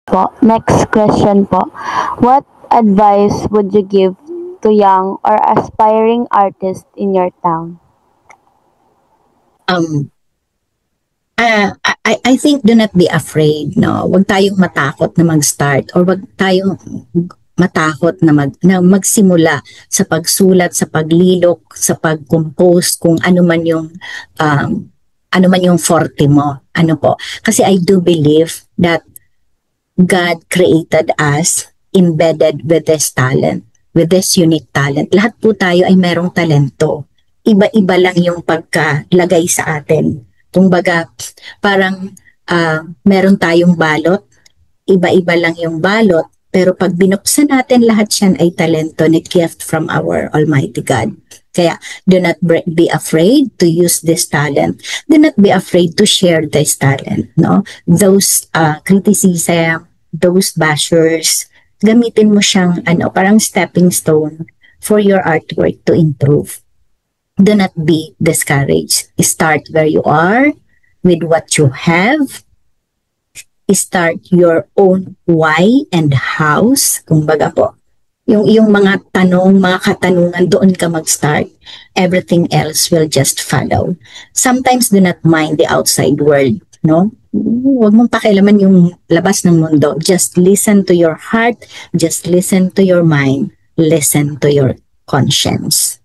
Po. Next question po. What advice would you give to young or aspiring artists in your town? Um, I think do not be afraid, no? Huwag tayong matakot na mag-start or huwag tayong matakot na magsimula sa pagsulat, sa paglilok, sa pag-compose, kung um, ano man yung forte mo. Ano po? Kasi I do believe that God created us embedded with this talent, with this unique talent. Lahat po tayo ay merong talento. Iba-iba lang yung pagkalagay sa atin. Kumbaga, parang meron tayong balot, iba-iba lang yung balot, pero pag binuksan natin, lahat yan ay talento na gift from our Almighty God. Kaya, do not be afraid to use this talent. Do not be afraid to share this talent. No? Those criticism, those bashers, gamitin mo siyang parang stepping stone for your artwork to improve. Do not be discouraged. Start where you are, with what you have. Start your own why and hows. Kumbaga po, yung mga tanong, mga katanungan, doon ka mag-start. Everything else will just follow. Sometimes do not mind the outside world, no? Huwag mong pakialaman yung labas ng mundo. Just listen to your heart. Just listen to your mind. Listen to your conscience.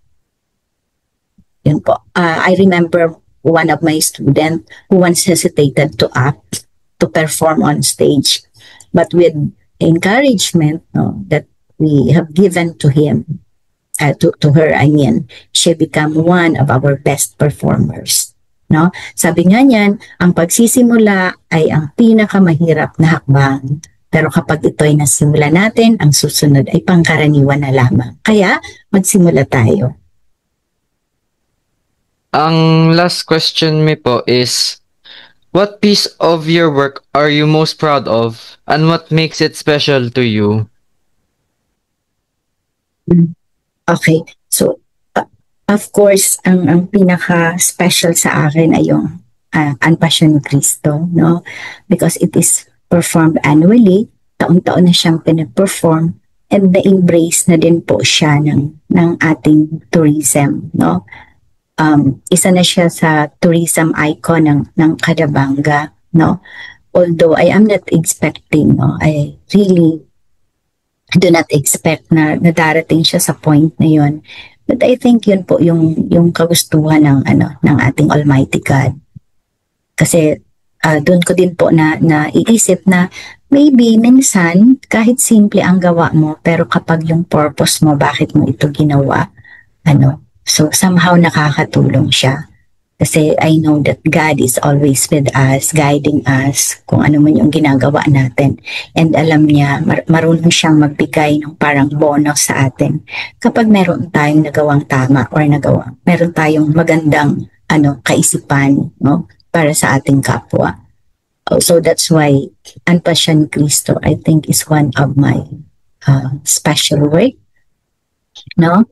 Yun po. I remember one of my students who once hesitated to act, to perform on stage. But with encouragement that we have given to him, to her, I mean, she became one of our best performers. No? Sabi nga niyan, ang pagsisimula ay ang pinakamahirap na hakbang. Pero kapag ito ay nasimula natin, ang susunod ay pangkaraniwan na lamang. Kaya, magsimula tayo. Ang last question me po is, what piece of your work are you most proud of and what makes it special to you? Okay. So, of course, ang pinaka-special sa akin ay yung Ang Passion ni Cristo, no? Because it is performed annually, taon-taon na siyang pinaperform, and na-embrace na din po siya ng ating tourism, no? Isa na siya sa tourism icon ng Kadabanga, no? Although I am not expecting, no? I really do not expect na darating siya sa point na yun. But I think yun po yung kagustuhan ng ating Almighty God. Kasi doon ko din po na iisip na maybe minsan kahit simple ang gawa mo, pero kapag yung purpose mo, bakit mo ito ginawa, so somehow nakakatulong siya. Kasi I know that God is always with us, guiding us kung ano man yung ginagawa natin. And alam niya, marunong siyang magbigay ng parang bonus sa atin. Kapag meron tayong nagawang tama or meron tayong magandang kaisipan, no, para sa ating kapwa. So that's why Ang Passion ni Cristo, I think, is one of my special work, no?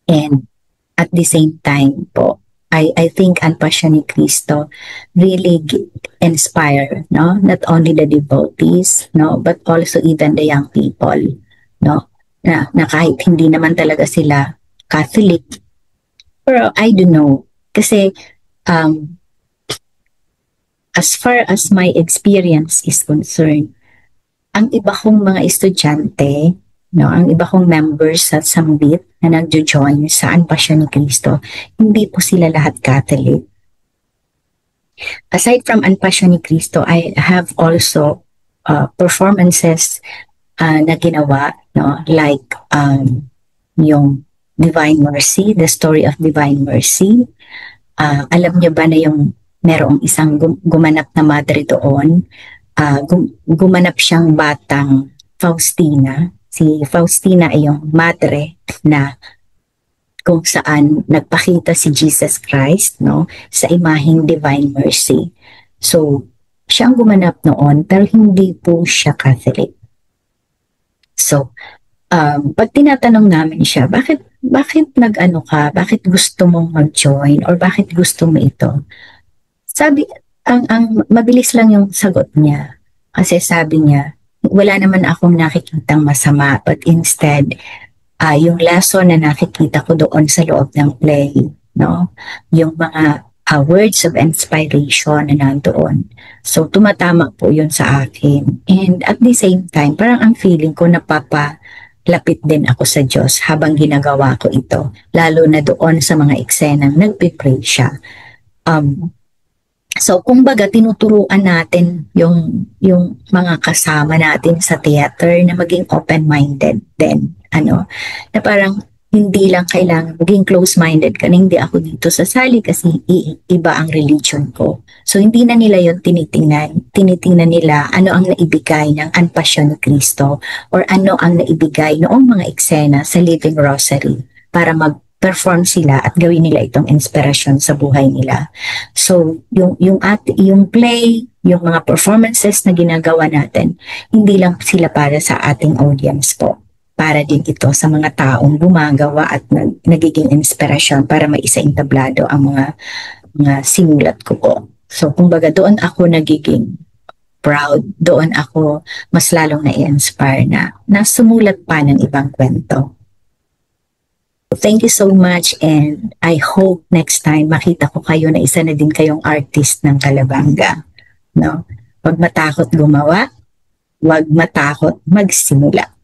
And at the same time po, I think Ang Passion ni Cristo really inspire, no? Not only the devotees, no, but also even the young people, no? Na kahit hindi naman talaga sila Catholic, pero I don't know, kasi as far as my experience is concerned, ang iba kong mga estudyante, no, ang iba kong members sa Sambit na nagjo-join sa Ang Passion ni Cristo, hindi po sila lahat Catholic. Aside from Ang Passion ni Cristo, I have also performances na ginawa, no, like yung Divine Mercy, the story of Divine Mercy. Alam niyo ba na yung merong isang gumanap na madre doon, gumanap siyang batang Faustina. Si Faustina ay yung madre na kung saan nagpakita si Jesus Christ, no, sa imaheng Divine Mercy. So, siyang gumanap noon, pero hindi po siya Catholic. So, pag tinatanong namin siya, bakit nag-ano ka, bakit gusto mong mag-join, or bakit gusto mo ito? Sabi, ang mabilis lang yung sagot niya. Kasi sabi niya, wala naman akong nakikitang masama, but instead, yung lesson na nakikita ko doon sa loob ng play, no? Yung mga words of inspiration na nandoon. So, tumatama po yun sa akin. And at the same time, parang ang feeling ko napapalapit din ako sa Diyos habang ginagawa ko ito. Lalo na doon sa mga eksenang nagpipray siya. So, kumbaga, tinuturuan natin yung mga kasama natin sa theater na maging open-minded din. Na parang hindi lang kailangan maging close-minded ka na hindi ako dito sasali kasi iba ang religion ko. So, hindi na nila yon tinitingnan. Tinitingnan nila ano ang naibigay ng Anpasyon ni Cristo or ano ang naibigay noong mga eksena sa Living Rosary para mag-perform sila at gawin nila itong inspirasyon sa buhay nila. So, yung play, yung mga performances na ginagawa natin, hindi lang sila para sa ating audience po. Para din ito sa mga taong gumagawa at nagiging inspirasyon para maisaintablado ang mga sinulat ko po. So, kumbaga doon ako nagiging proud, doon ako mas lalong na-inspire na sumulat pa ng ibang kwento. Thank you so much, and I hope next time makita ko kayo na isa na din kayong artist ng Kalabanga. No? Huwag matakot gumawa, huwag matakot magsimula.